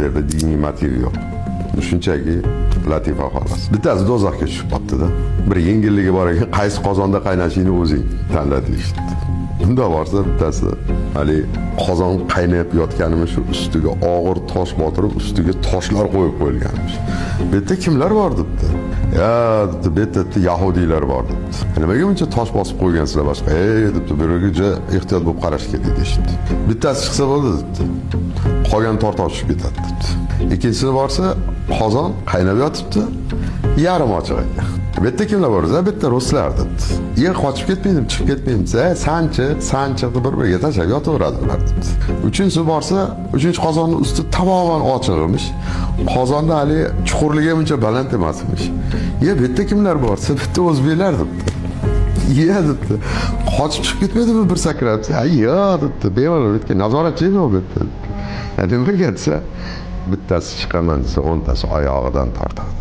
bu yerda diniy motiv yo'q. Shunchaki latifa xolos. Bittasi do'zaxga tushib qoldi-da. Bir yengilligi bor ekan, qaysi qozonda qaynashingni o'zing tanla deyishdi. Bunda borsa bittasi hali qozon qaynab yotganimiz shu ustiga og'ir tosh botirib, ustiga toshlar qo'yib qo'yilganmish. Bu yerda kimlar bor debdi. Ya debdi, bu yerda yahudiylar bor debdi. Nimaga buncha tosh bosib qo'ygansizlar boshqa? Debdi, bu yerga ehtiyot bo'lib qarash kerak deyishdi. Bittasi chiqsa bo'ldi debdi. Qolgan tortoq tushib ketadi debdi. Ikkinchisi borsa qozon qaynab yotibdi, yarim ochiq ekan. Bu yerda kimlar bor? Bu yerda ruslar debdi. Qochib ketmaydim, chiqib ketmaymiz. Sanchiqni bir-biriga tashlab yotaveradilar debdi. Uchinchisi borsa, uchinchi qozonning usti tamoman ochiq emish. Qozonda hali chuqurligi buncha baland emasmish. Bu yerda kimlar borsa, bu yerda o'zbeklar debdi. Debdi. Qochib chiqib ketmaydimi bir sakrab? Debdi. Bemalol o'tgan nazoratchi yo'q bu yerda. Nimaga desa, bittasi chiqaman desa, 10tasi oyog'idan tortadi.